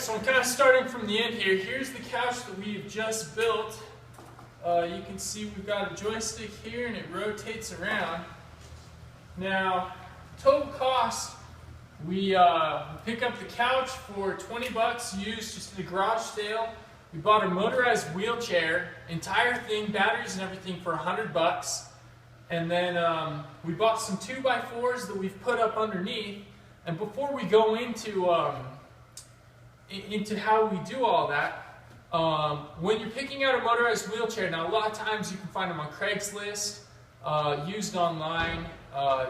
so I'm kind of starting from the end here. Here's the couch that we've just built. You can see we've got a joystick here and it rotates around. Now, total cost, we pick up the couch for 20 bucks used just in a garage sale. We bought a motorized wheelchair, entire thing, batteries and everything for 100 bucks. And then we bought some 2x4s that we've put up underneath. And before we go into how we do all that, when you're picking out a motorized wheelchair, now a lot of times you can find them on Craigslist, used online.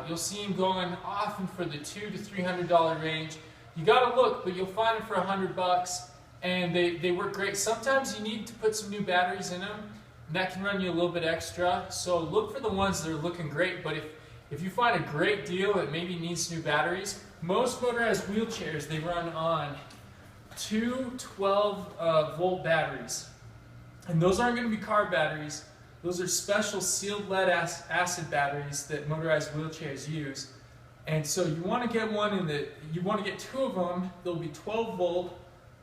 You'll see them going often for the $200 to $300 range. You gotta look, but you'll find them for 100 bucks, and they work great. Sometimes you need to put some new batteries in them, and that can run you a little bit extra. So look for the ones that are looking great, but if you find a great deal that maybe needs new batteries, most motorized wheelchairs, they run on two 12-volt batteries. And those aren't going to be car batteries. Those are special sealed lead acid batteries that motorized wheelchairs use. And so you want to get you want to get two of them. They'll be 12 volt,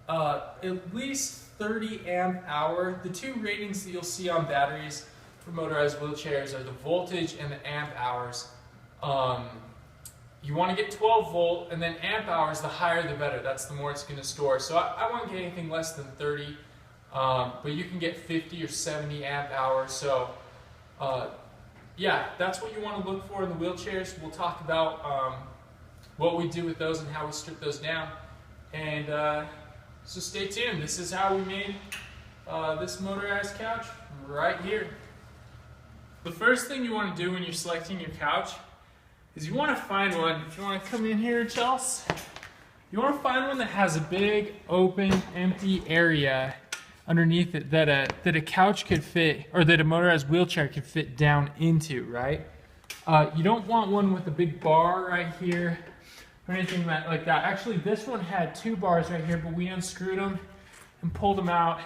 at least 30 amp hour. The two ratings that you'll see on batteries for motorized wheelchairs are the voltage and the amp hours. You want to get 12 volt, and then amp hours, the higher the better. That's the more it's going to store. So I won't get anything less than 30, but you can get 50 or 70 amp hours. So yeah, that's what you want to look for in the wheelchairs. We'll talk about what we do with those and how we strip those down. And so stay tuned. This is how we made this motorized couch right here. The first thing you want to do when you're selecting your couch is you want to find one. If you want to come in here, Chelsea, you want to find one that has a big, open, empty area underneath it that a couch could fit, or that a motorized wheelchair could fit down into, right? You don't want one with a big bar right here or anything like that. Actually, this one had two bars right here, but we unscrewed them and pulled them out.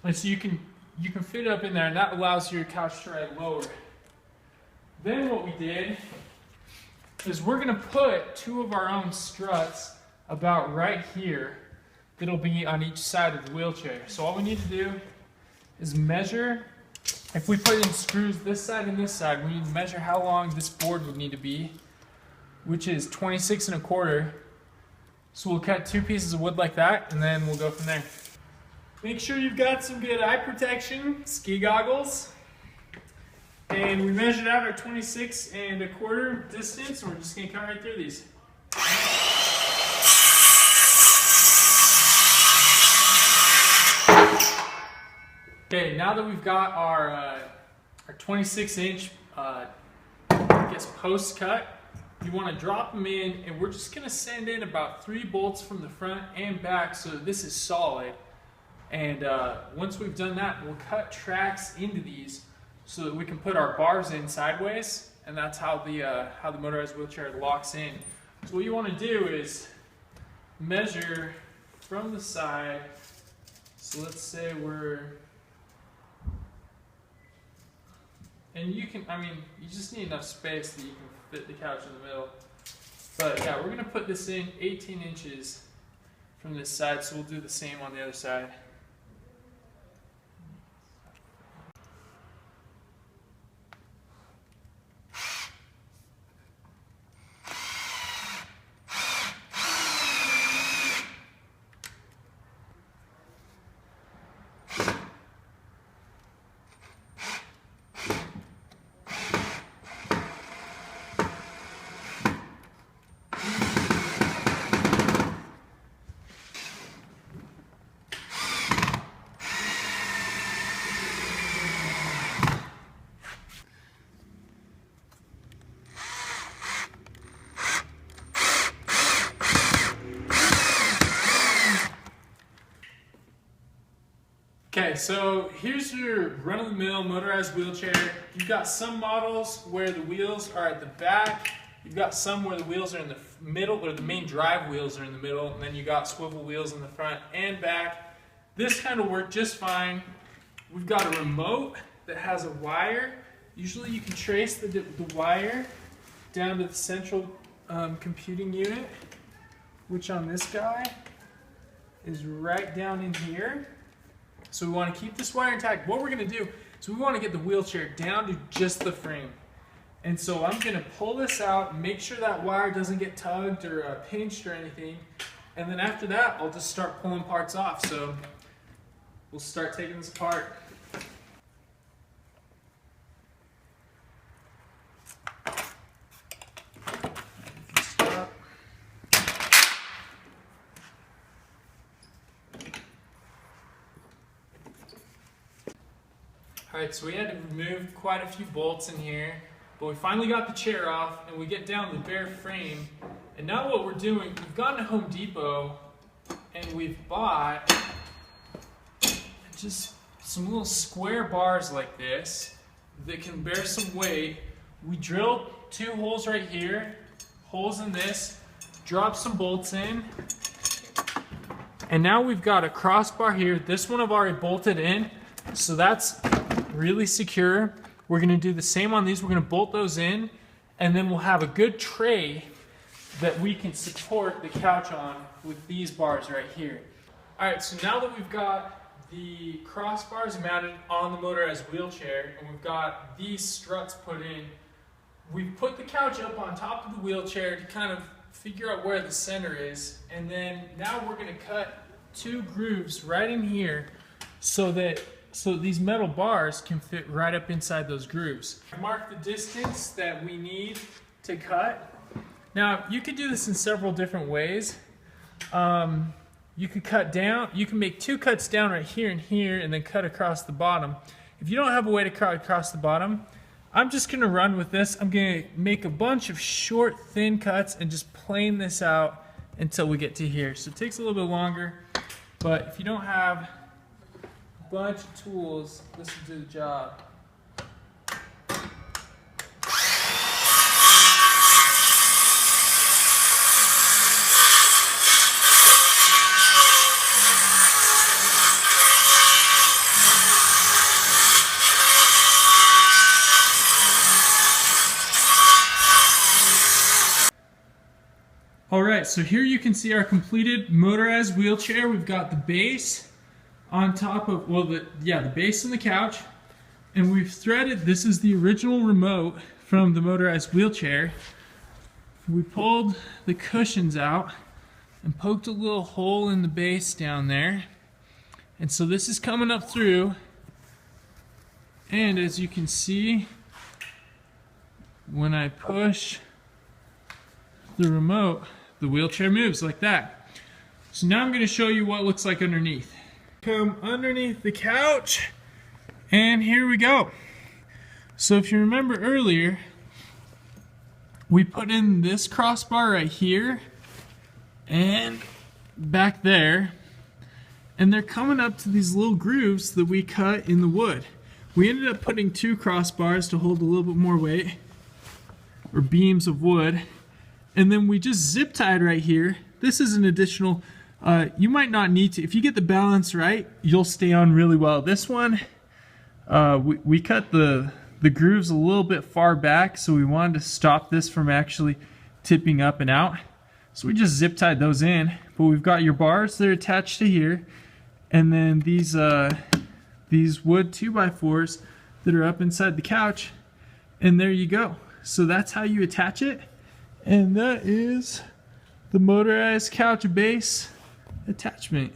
And so you can fit it up in there, and that allows your couch to ride lower. Then what we did is we're going to put two of our own struts about right here that'll be on each side of the wheelchair. So all we need to do is measure. If we put in screws this side and this side, we need to measure how long this board would need to be, which is 26 1/4. So we'll cut two pieces of wood like that, and then we'll go from there. Make sure you've got some good eye protection, ski goggles. And we measured out our 26 1/4 distance, and we're just going to cut right through these. Okay, now that we've got our 26-inch posts cut, you want to drop them in, and we're just going to send in about 3 bolts from the front and back so that this is solid. And once we've done that, we'll cut tracks into these so that we can put our bars in sideways, and that's how the motorized wheelchair locks in. So what you want to do is measure from the side. So let's say and you just need enough space that you can fit the couch in the middle. But yeah, we're going to put this in 18 inches from this side, so we'll do the same on the other side. Okay, so here's your run-of-the-mill motorized wheelchair. You've got some models where the wheels are at the back. You've got some where the wheels are in the middle, or the main drive wheels are in the middle, and then you got swivel wheels in the front and back. This kind of worked just fine. We've got a remote that has a wire. Usually you can trace the wire down to the central computing unit, which on this guy is right down in here. So we want to keep this wire intact. What we're going to do is we want to get the wheelchair down to just the frame. And so I'm going to pull this out, make sure that wire doesn't get tugged or pinched or anything. And then after that, I'll just start pulling parts off. So we'll start taking this apart. Alright, so we had to remove quite a few bolts in here, but we finally got the chair off and we get down to the bare frame. And now what we're doing, we've gone to Home Depot and we've bought just some little square bars like this that can bear some weight. We drilled 2 holes right here, holes in this, dropped some bolts in, and now we've got a crossbar here. This one I've already bolted in, so that's really secure. We're going to do the same on these. We're going to bolt those in, and then we'll have a good tray that we can support the couch on with these bars right here. Alright, so now that we've got the crossbars mounted on the motorized wheelchair and we've got these struts put in, we've put the couch up on top of the wheelchair to kind of figure out where the center is, and then now we're going to cut 2 grooves right in here so these metal bars can fit right up inside those grooves. Mark the distance that we need to cut. Now, you could do this in several different ways. You could cut down, you can make 2 cuts down right here and here and then cut across the bottom. If you don't have a way to cut across the bottom, I'm just going to run with this. I'm going to make a bunch of short, thin cuts and just plane this out until we get to here. So it takes a little bit longer, but if you don't have bunch of tools, this will do the job. Alright, so here you can see our completed motorized wheelchair. We've got the base on top of, well, the base and the couch, and we've threaded, this is the original remote from the motorized wheelchair. We pulled the cushions out and poked a little hole in the base down there, and so this is coming up through, and as you can see, when I push the remote, the wheelchair moves like that. So now I'm going to show you what it looks like underneath. Come underneath the couch, and here we go. So if you remember earlier, we put in this crossbar right here and back there, and they're coming up to these little grooves that we cut in the wood. We ended up putting 2 crossbars to hold a little bit more weight, or beams of wood, and then we just zip tied right here. This is an additional, you might not need to, if you get the balance right, you'll stay on really well. This one, we cut the grooves a little bit far back, so we wanted to stop this from actually tipping up and out. So we just zip tied those in, but we've got your bars that are attached to here, and then these wood 2x4s that are up inside the couch, and there you go. So that's how you attach it, and that is the motorized couch base attachment.